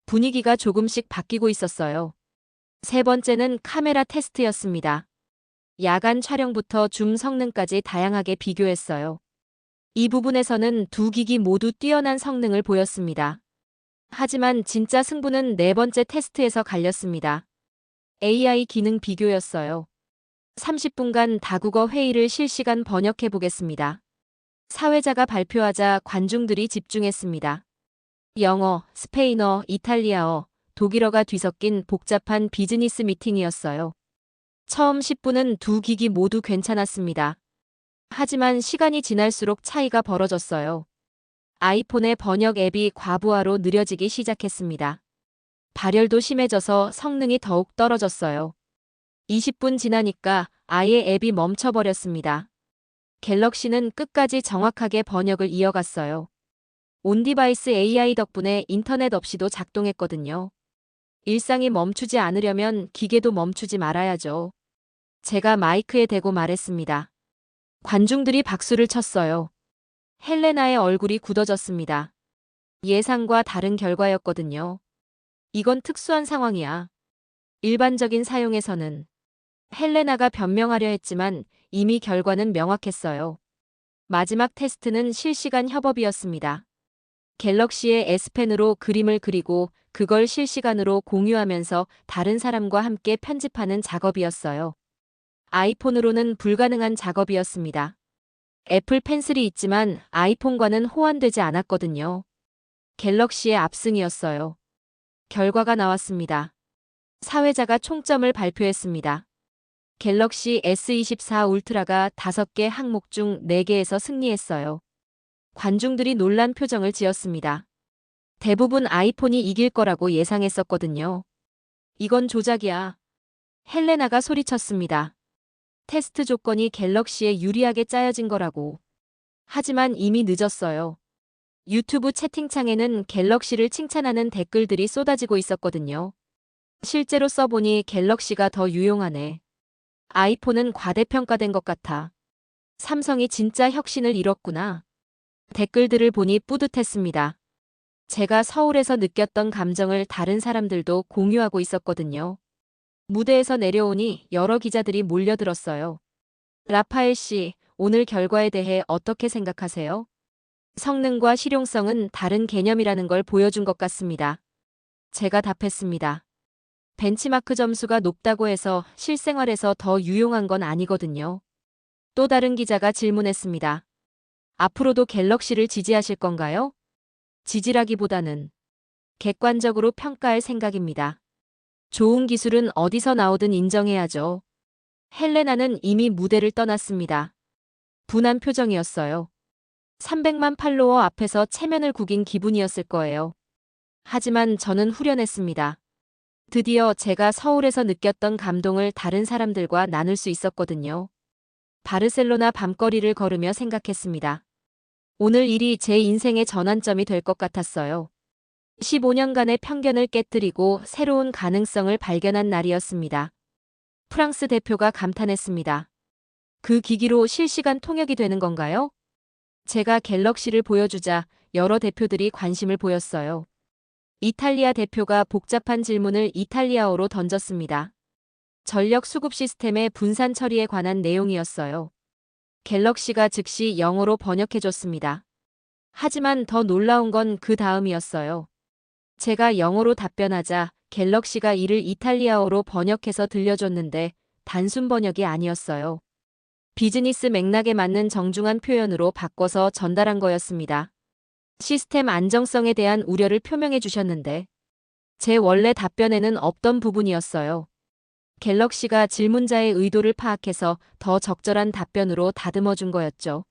Speaker 1: 분위기가 조금씩 바뀌고 있었어요. 세 번째는 카메라 테스트였습니다. 야간 촬영부터 줌 성능까지 다양하게 비교했어요. 이 부분에서는 두 기기 모두 뛰어난 성능을 보였습니다. 하지만 진짜 승부는 네 번째 테스트에서 갈렸습니다. AI 기능 비교였어요. 30분간 다국어 회의를 실시간 번역해 보겠습니다. 사회자가 발표하자 관중들이 집중했습니다. 영어, 스페인어, 이탈리아어, 독일어가 뒤섞인 복잡한 비즈니스 미팅이었어요. 처음 10분은 두 기기 모두 괜찮았습니다. 하지만 시간이 지날수록 차이가 벌어졌어요. 아이폰의 번역 앱이 과부하로 느려지기 시작했습니다. 발열도 심해져서 성능이 더욱 떨어졌어요. 20분 지나니까 아예 앱이 멈춰버렸습니다. 갤럭시는 끝까지 정확하게 번역을 이어갔어요. 온디바이스 AI 덕분에 인터넷 없이도 작동했거든요. 일상이 멈추지 않으려면 기계도 멈추지 말아야죠. 제가 마이크에 대고 말했습니다. 관중들이 박수를 쳤어요. 헬레나의 얼굴이 굳어졌습니다. 예상과 다른 결과였거든요. 이건 특수한 상황이야. 일반적인 사용에서는 헬레나가 변명하려 했지만 이미 결과는 명확했어요. 마지막 테스트는 실시간 협업이었습니다. 갤럭시의 S펜으로 그림을 그리고 그걸 실시간으로 공유하면서 다른 사람과 함께 편집하는 작업이었어요. 아이폰으로는 불가능한 작업이었습니다. 애플 펜슬이 있지만 아이폰과는 호환되지 않았거든요. 갤럭시의 압승이었어요. 결과가 나왔습니다. 사회자가 총점을 발표했습니다. 갤럭시 S24 울트라가 5개 항목 중 4개에서 승리했어요. 관중들이 놀란 표정을 지었습니다. 대부분 아이폰이 이길 거라고 예상했었거든요. 이건 조작이야. 헬레나가 소리쳤습니다. 테스트 조건이 갤럭시에 유리하게 짜여진 거라고. 하지만 이미 늦었어요. 유튜브 채팅창에는 갤럭시를 칭찬하는 댓글들이 쏟아지고 있었거든요. 실제로 써보니 갤럭시가 더 유용하네. 아이폰은 과대평가된 것 같아. 삼성이 진짜 혁신을 이뤘구나. 댓글들을 보니 뿌듯했습니다. 제가 서울에서 느꼈던 감정을 다른 사람들도 공유하고 있었거든요. 무대에서 내려오니 여러 기자들이 몰려들었어요. 라파엘 씨, 오늘 결과에 대해 어떻게 생각하세요? 성능과 실용성은 다른 개념이라는 걸 보여준 것 같습니다. 제가 답했습니다. 벤치마크 점수가 높다고 해서 실생활에서 더 유용한 건 아니거든요. 또 다른 기자가 질문했습니다. 앞으로도 갤럭시를 지지하실 건가요? 지지라기보다는 객관적으로 평가할 생각입니다. 좋은 기술은 어디서 나오든 인정해야죠. 헬레나는 이미 무대를 떠났습니다. 분한 표정이었어요. 300만 팔로워 앞에서 체면을 구긴 기분이었을 거예요. 하지만 저는 후련했습니다. 드디어 제가 서울에서 느꼈던 감동을 다른 사람들과 나눌 수 있었거든요. 바르셀로나 밤거리를 걸으며 생각했습니다. 오늘 일이 제 인생의 전환점이 될 것 같았어요. 15년간의 편견을 깨뜨리고 새로운 가능성을 발견한 날이었습니다. 프랑스 대표가 감탄했습니다. 그 기기로 실시간 통역이 되는 건가요? 제가 갤럭시를 보여주자 여러 대표들이 관심을 보였어요. 이탈리아 대표가 복잡한 질문을 이탈리아어로 던졌습니다. 전력 수급 시스템의 분산 처리에 관한 내용이었어요. 갤럭시가 즉시 영어로 번역해줬습니다. 하지만 더 놀라운 건 그 다음이었어요. 제가 영어로 답변하자 갤럭시가 이를 이탈리아어로 번역해서 들려줬는데 단순 번역이 아니었어요. 비즈니스 맥락에 맞는 정중한 표현으로 바꿔서 전달한 거였습니다. 시스템 안정성에 대한 우려를 표명해 주셨는데 제 원래 답변에는 없던 부분이었어요. 갤럭시가 질문자의 의도를 파악해서 더 적절한 답변으로 다듬어 준 거였죠.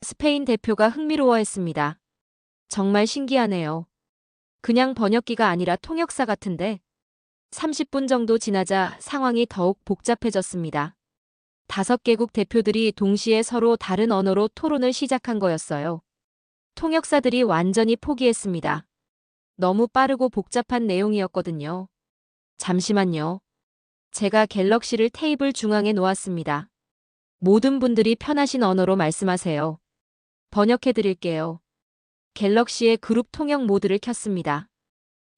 Speaker 1: 스페인 대표가 흥미로워했습니다. 정말 신기하네요. 그냥 번역기가 아니라 통역사 같은데 30분 정도 지나자 상황이 더욱 복잡해졌습니다. 5개국 대표들이 동시에 서로 다른 언어로 토론을 시작한 거였어요. 통역사들이 완전히 포기했습니다. 너무 빠르고 복잡한 내용이었거든요. 잠시만요. 제가 갤럭시를 테이블 중앙에 놓았습니다. 모든 분들이 편하신 언어로 말씀하세요. 번역해 드릴게요. 갤럭시의 그룹 통역 모드를 켰습니다.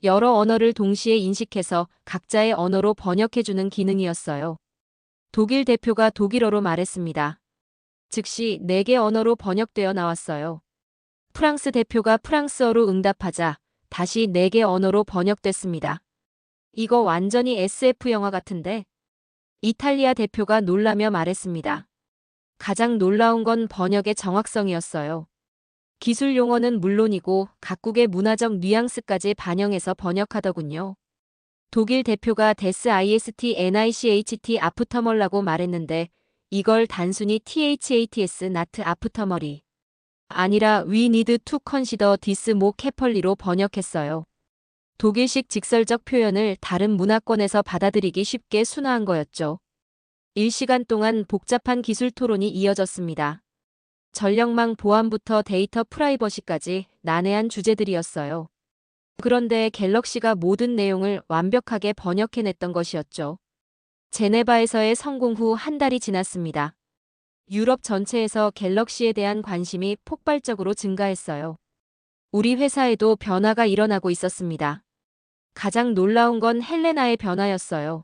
Speaker 1: 여러 언어를 동시에 인식해서 각자의 언어로 번역해주는 기능이었어요. 독일 대표가 독일어로 말했습니다. 즉시 4개 언어로 번역되어 나왔어요. 프랑스 대표가 프랑스어로 응답하자 다시 4개 언어로 번역됐습니다. 이거 완전히 SF 영화 같은데? 이탈리아 대표가 놀라며 말했습니다. 가장 놀라운 건 번역의 정확성이었어요. 기술 용어는 물론이고 각국의 문화적 뉘앙스까지 반영해서 번역하더군요. 독일 대표가 데스 IST NICHT 아프터멀라고 말했는데 이걸 단순히 THATS not 아프터머리 아니라 We need to consider this more carefully로 번역했어요. 독일식 직설적 표현을 다른 문화권에서 받아들이기 쉽게 순화한 거였죠. 1시간 동안 복잡한 기술 토론이 이어졌습니다. 전력망 보안부터 데이터 프라이버시까지 난해한 주제들이었어요. 그런데 갤럭시가 모든 내용을 완벽하게 번역해냈던 것이었죠. 제네바에서의 성공 후 한 달이 지났습니다. 유럽 전체에서 갤럭시에 대한 관심이 폭발적으로 증가했어요. 우리 회사에도 변화가 일어나고 있었습니다. 가장 놀라운 건 헬레나의 변화였어요.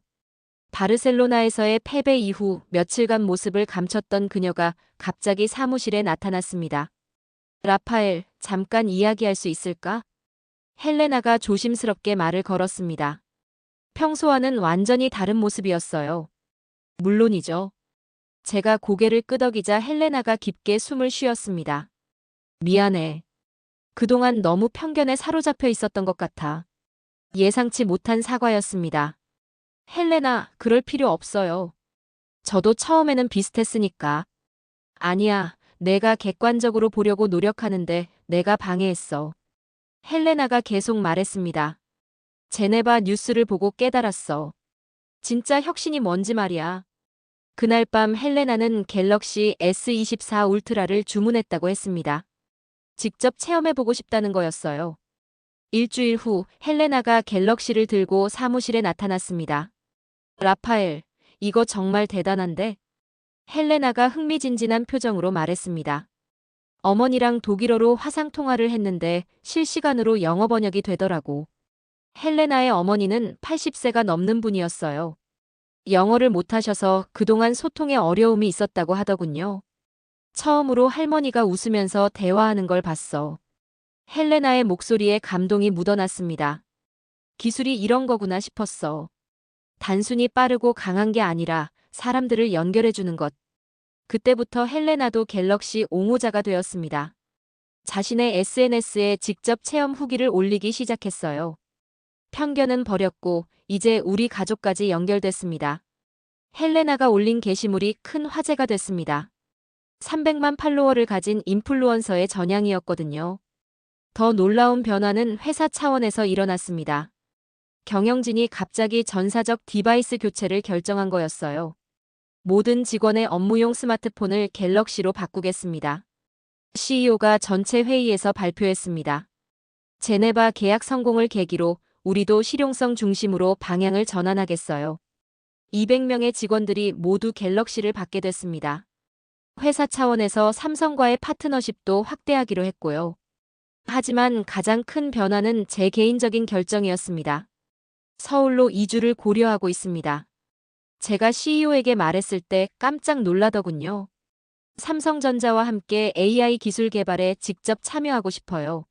Speaker 1: 바르셀로나에서의 패배 이후 며칠간 모습을 감췄던 그녀가 갑자기 사무실에 나타났습니다. 라파엘, 잠깐 이야기할 수 있을까? 헬레나가 조심스럽게 말을 걸었습니다. 평소와는 완전히 다른 모습이었어요. 물론이죠. 제가 고개를 끄덕이자 헬레나가 깊게 숨을 쉬었습니다. 미안해. 그동안 너무 편견에 사로잡혀 있었던 것 같아. 예상치 못한 사과였습니다. 헬레나, 그럴 필요 없어요. 저도 처음에는 비슷했으니까. 아니야, 내가 객관적으로 보려고 노력하는데 내가 방해했어. 헬레나가 계속 말했습니다. 제네바 뉴스를 보고 깨달았어. 진짜 혁신이 뭔지 말이야. 그날 밤 헬레나는 갤럭시 S24 울트라를 주문했다고 했습니다. 직접 체험해보고 싶다는 거였어요. 일주일 후 헬레나가 갤럭시를 들고 사무실에 나타났습니다. 라파엘, 이거 정말 대단한데? 헬레나가 흥미진진한 표정으로 말했습니다. 어머니랑 독일어로 화상통화를 했는데 실시간으로 영어 번역이 되더라고. 헬레나의 어머니는 80세가 넘는 분이었어요. 영어를 못하셔서 그동안 소통에 어려움이 있었다고 하더군요. 처음으로 할머니가 웃으면서 대화하는 걸 봤어. 헬레나의 목소리에 감동이 묻어났습니다. 기술이 이런 거구나 싶었어. 단순히 빠르고 강한 게 아니라 사람들을 연결해주는 것. 그때부터 헬레나도 갤럭시 옹호자가 되었습니다. 자신의 SNS에 직접 체험 후기를 올리기 시작했어요. 편견은 버렸고 이제 우리 가족까지 연결됐습니다. 헬레나가 올린 게시물이 큰 화제가 됐습니다. 300만 팔로워를 가진 인플루언서의 전향이었거든요. 더 놀라운 변화는 회사 차원에서 일어났습니다. 경영진이 갑자기 전사적 디바이스 교체를 결정한 거였어요. 모든 직원의 업무용 스마트폰을 갤럭시로 바꾸겠습니다. CEO가 전체 회의에서 발표했습니다. 제네바 계약 성공을 계기로 우리도 실용성 중심으로 방향을 전환하겠어요. 200명의 직원들이 모두 갤럭시를 받게 됐습니다. 회사 차원에서 삼성과의 파트너십도 확대하기로 했고요. 하지만 가장 큰 변화는 제 개인적인 결정이었습니다. 서울로 이주를 고려하고 있습니다. 제가 CEO에게 말했을 때 깜짝 놀라더군요. 삼성전자와 함께 AI 기술 개발에 직접 참여하고 싶어요.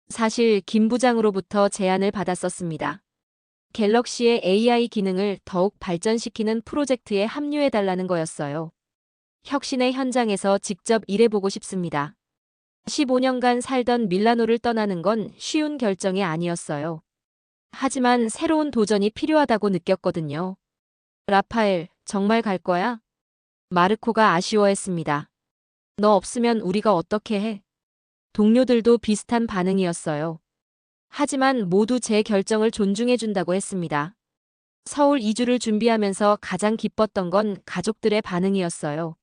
Speaker 1: 사실 김 부장으로부터 제안을 받았었습니다. 갤럭시의 AI 기능을 더욱 발전시키는 프로젝트에 합류해달라는 거였어요. 혁신의 현장에서 직접 일해보고 싶습니다. 15년간 살던 밀라노를 떠나는 건 쉬운 결정이 아니었어요. 하지만 새로운 도전이 필요하다고 느꼈거든요. 라파엘, 정말 갈 거야? 마르코가 아쉬워했습니다. 너 없으면 우리가 어떻게 해? 동료들도 비슷한 반응이었어요. 하지만 모두 제 결정을 존중해준다고 했습니다. 서울 이주를 준비하면서 가장 기뻤던 건 가족들의 반응이었어요.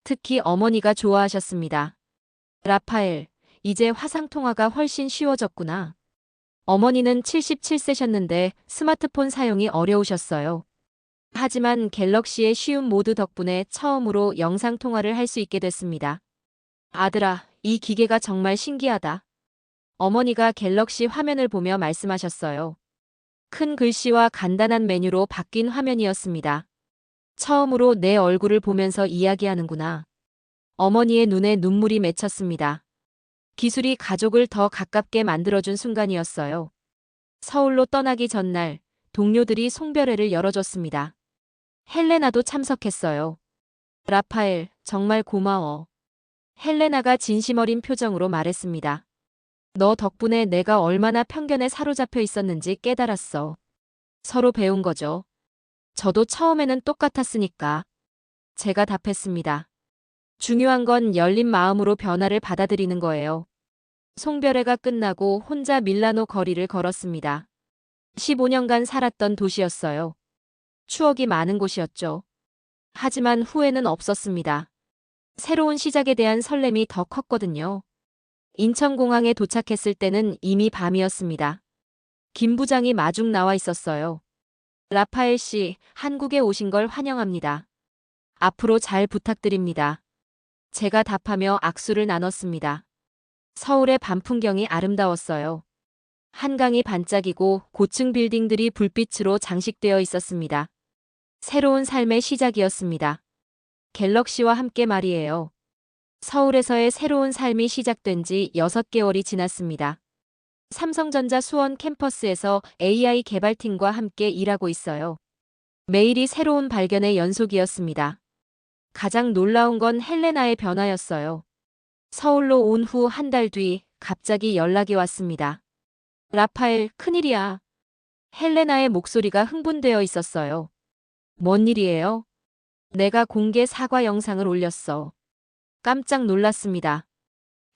Speaker 1: 특히 어머니가 좋아하셨습니다. 라파엘, 이제 화상통화가 훨씬 쉬워졌구나. 어머니는 77세셨는데 스마트폰 사용이 어려우셨어요. 하지만 갤럭시의 쉬운 모드 덕분에 처음으로 영상통화를 할 수 있게 됐습니다. 아들아, 이 기계가 정말 신기하다. 어머니가 갤럭시 화면을 보며 말씀하셨어요. 큰 글씨와 간단한 메뉴로 바뀐 화면이었습니다. 처음으로 내 얼굴을 보면서 이야기하는구나. 어머니의 눈에 눈물이 맺혔습니다. 기술이 가족을 더 가깝게 만들어준 순간이었어요. 서울로 떠나기 전날 동료들이 송별회를 열어줬습니다. 헬레나도 참석했어요. 라파엘, 정말 고마워. 헬레나가 진심 어린 표정으로 말했습니다. 너 덕분에 내가 얼마나 편견에 사로잡혀 있었는지 깨달았어. 서로 배운 거죠. 저도 처음에는 똑같았으니까. 제가 답했습니다. 중요한 건 열린 마음으로 변화를 받아들이는 거예요. 송별회가 끝나고 혼자 밀라노 거리를 걸었습니다. 15년간 살았던 도시였어요. 추억이 많은 곳이었죠. 하지만 후회는 없었습니다. 새로운 시작에 대한 설렘이 더 컸거든요. 인천공항에 도착했을 때는 이미 밤이었습니다. 김 부장이 마중 나와 있었어요. 라파엘 씨, 한국에 오신 걸 환영합니다. 앞으로 잘 부탁드립니다. 제가 답하며 악수를 나눴습니다. 서울의 밤 풍경이 아름다웠어요. 한강이 반짝이고 고층 빌딩들이 불빛으로 장식되어 있었습니다. 새로운 삶의 시작이었습니다. 갤럭시와 함께 말이에요. 서울에서의 새로운 삶이 시작된 지 6개월이 지났습니다. 삼성전자 수원 캠퍼스에서 AI 개발팀과 함께 일하고 있어요. 매일이 새로운 발견의 연속이었습니다. 가장 놀라운 건 헬레나의 변화였어요. 서울로 온 후 한 달 뒤 갑자기 연락이 왔습니다. 라파엘, 큰일이야. 헬레나의 목소리가 흥분되어 있었어요. 뭔 일이에요? 내가 공개 사과 영상을 올렸어. 깜짝 놀랐습니다.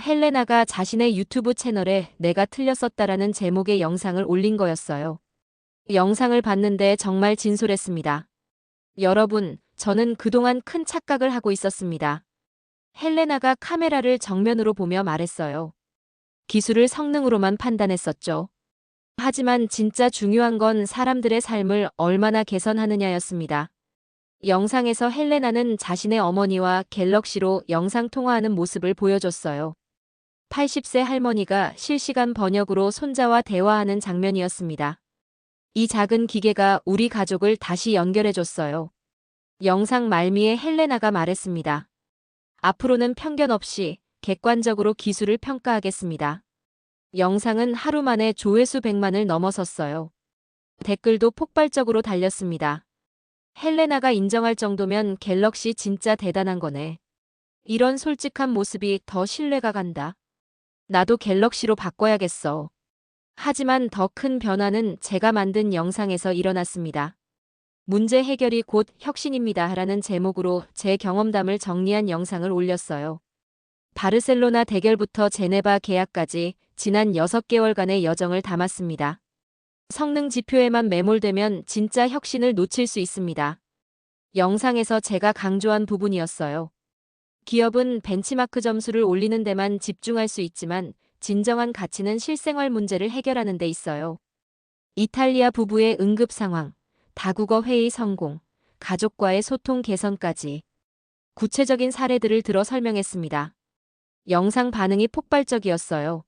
Speaker 1: 헬레나가 자신의 유튜브 채널에 내가 틀렸었다라는 제목의 영상을 올린 거였어요. 영상을 봤는데 정말 진솔했습니다. 여러분, 저는 그동안 큰 착각을 하고 있었습니다. 헬레나가 카메라를 정면으로 보며 말했어요. 기술을 성능으로만 판단했었죠. 하지만 진짜 중요한 건 사람들의 삶을 얼마나 개선하느냐였습니다. 영상에서 헬레나는 자신의 어머니와 갤럭시로 영상 통화하는 모습을 보여줬어요. 80세 할머니가 실시간 번역으로 손자와 대화하는 장면이었습니다. 이 작은 기계가 우리 가족을 다시 연결해줬어요. 영상 말미에 헬레나가 말했습니다. 앞으로는 편견 없이 객관적으로 기술을 평가하겠습니다. 영상은 하루 만에 조회수 100만을 넘어섰어요. 댓글도 폭발적으로 달렸습니다. 헬레나가 인정할 정도면 갤럭시 진짜 대단한 거네. 이런 솔직한 모습이 더 신뢰가 간다. 나도 갤럭시로 바꿔야겠어. 하지만 더 큰 변화는 제가 만든 영상에서 일어났습니다. 문제 해결이 곧 혁신입니다. 라는 제목으로 제 경험담을 정리한 영상을 올렸어요. 바르셀로나 대결부터 제네바 계약까지 지난 6개월간의 여정을 담았습니다. 성능 지표에만 매몰되면 진짜 혁신을 놓칠 수 있습니다. 영상에서 제가 강조한 부분이었어요. 기업은 벤치마크 점수를 올리는 데만 집중할 수 있지만 진정한 가치는 실생활 문제를 해결하는 데 있어요. 이탈리아 부부의 응급 상황, 다국어 회의 성공, 가족과의 소통 개선까지 구체적인 사례들을 들어 설명했습니다. 영상 반응이 폭발적이었어요.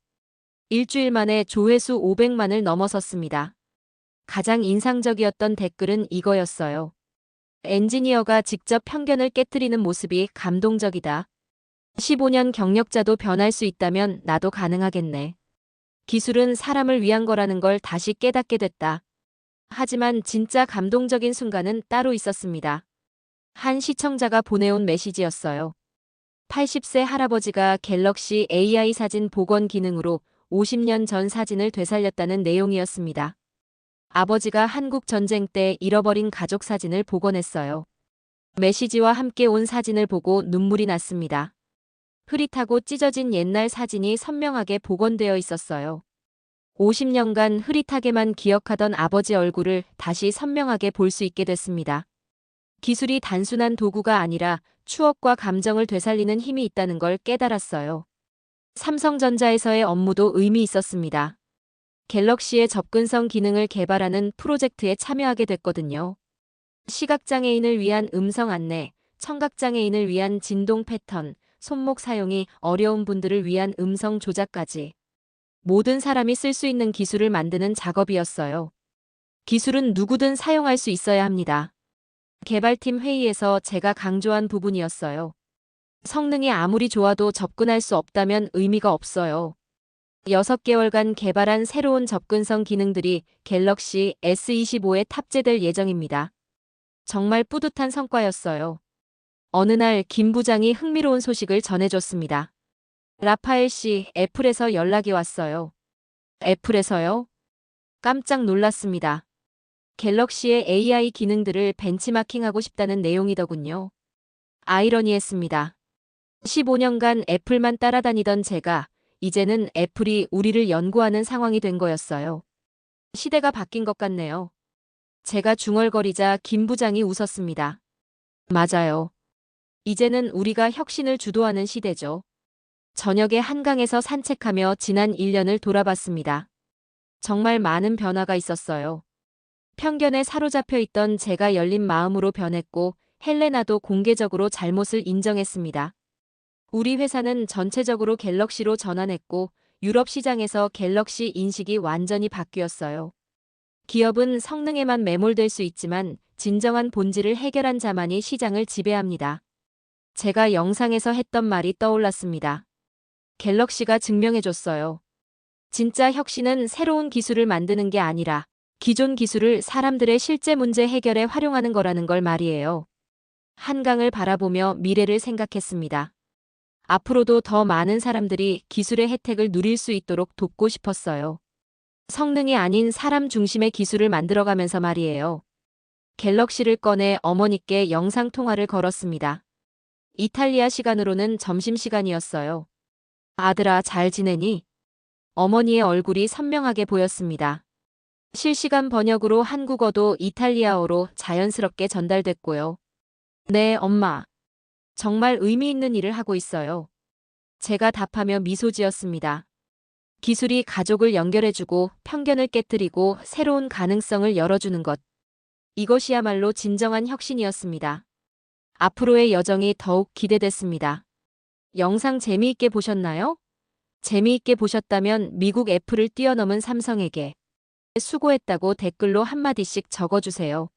Speaker 1: 일주일 만에 조회수 500만을 넘어섰습니다. 가장 인상적이었던 댓글은 이거였어요. 엔지니어가 직접 편견을 깨트리는 모습이 감동적이다. 15년 경력자도 변할 수 있다면 나도 가능하겠네. 기술은 사람을 위한 거라는 걸 다시 깨닫게 됐다. 하지만 진짜 감동적인 순간은 따로 있었습니다. 한 시청자가 보내온 메시지였어요. 80세 할아버지가 갤럭시 AI 사진 복원 기능으로 50년 전 사진을 되살렸다는 내용이었습니다. 아버지가 한국 전쟁 때 잃어버린 가족 사진을 복원했어요. 메시지와 함께 온 사진을 보고 눈물이 났습니다. 흐릿하고 찢어진 옛날 사진이 선명하게 복원되어 있었어요. 50년간 흐릿하게만 기억하던 아버지 얼굴을 다시 선명하게 볼 수 있게 됐습니다. 기술이 단순한 도구가 아니라 추억과 감정을 되살리는 힘이 있다는 걸 깨달았어요. 삼성전자에서의 업무도 의미 있었습니다. 갤럭시의 접근성 기능을 개발하는 프로젝트에 참여하게 됐거든요. 시각장애인을 위한 음성 안내, 청각장애인을 위한 진동 패턴, 손목 사용이 어려운 분들을 위한 음성 조작까지 모든 사람이 쓸 수 있는 기술을 만드는 작업이었어요. 기술은 누구든 사용할 수 있어야 합니다. 개발팀 회의에서 제가 강조한 부분이었어요. 성능이 아무리 좋아도 접근할 수 없다면 의미가 없어요. 6개월간 개발한 새로운 접근성 기능들이 갤럭시 S25에 탑재될 예정입니다. 정말 뿌듯한 성과였어요. 어느 날 김 부장이 흥미로운 소식을 전해줬습니다. 라파엘 씨, 애플에서 연락이 왔어요. 애플에서요? 깜짝 놀랐습니다. 갤럭시의 AI 기능들을 벤치마킹하고 싶다는 내용이더군요. 아이러니했습니다. 15년간 애플만 따라다니던 제가 이제는 애플이 우리를 연구하는 상황이 된 거였어요. 시대가 바뀐 것 같네요. 제가 중얼거리자 김 부장이 웃었습니다. 맞아요. 이제는 우리가 혁신을 주도하는 시대죠. 저녁에 한강에서 산책하며 지난 1년을 돌아봤습니다. 정말 많은 변화가 있었어요. 편견에 사로잡혀 있던 제가 열린 마음으로 변했고 헬레나도 공개적으로 잘못을 인정했습니다. 우리 회사는 전체적으로 갤럭시로 전환했고 유럽 시장에서 갤럭시 인식이 완전히 바뀌었어요. 기업은 성능에만 매몰될 수 있지만 진정한 본질을 해결한 자만이 시장을 지배합니다. 제가 영상에서 했던 말이 떠올랐습니다. 갤럭시가 증명해줬어요. 진짜 혁신은 새로운 기술을 만드는 게 아니라 기존 기술을 사람들의 실제 문제 해결에 활용하는 거라는 걸 말이에요. 한강을 바라보며 미래를 생각했습니다. 앞으로도 더 많은 사람들이 기술의 혜택을 누릴 수 있도록 돕고 싶었어요. 성능이 아닌 사람 중심의 기술을 만들어가면서 말이에요. 갤럭시를 꺼내 어머니께 영상통화를 걸었습니다. 이탈리아 시간으로는 점심시간이었어요. 아들아, 잘 지내니? 어머니의 얼굴이 선명하게 보였습니다. 실시간 번역으로 한국어도 이탈리아어로 자연스럽게 전달됐고요. 네, 엄마. 정말 의미 있는 일을 하고 있어요. 제가 답하며 미소 지었습니다. 기술이 가족을 연결해주고 편견을 깨뜨리고 새로운 가능성을 열어주는 것. 이것이야말로 진정한 혁신이었습니다. 앞으로의 여정이 더욱 기대됐습니다. 영상 재미있게 보셨나요? 재미있게 보셨다면 미국 애플을 뛰어넘은 삼성에게 수고했다고 댓글로 한마디씩 적어주세요.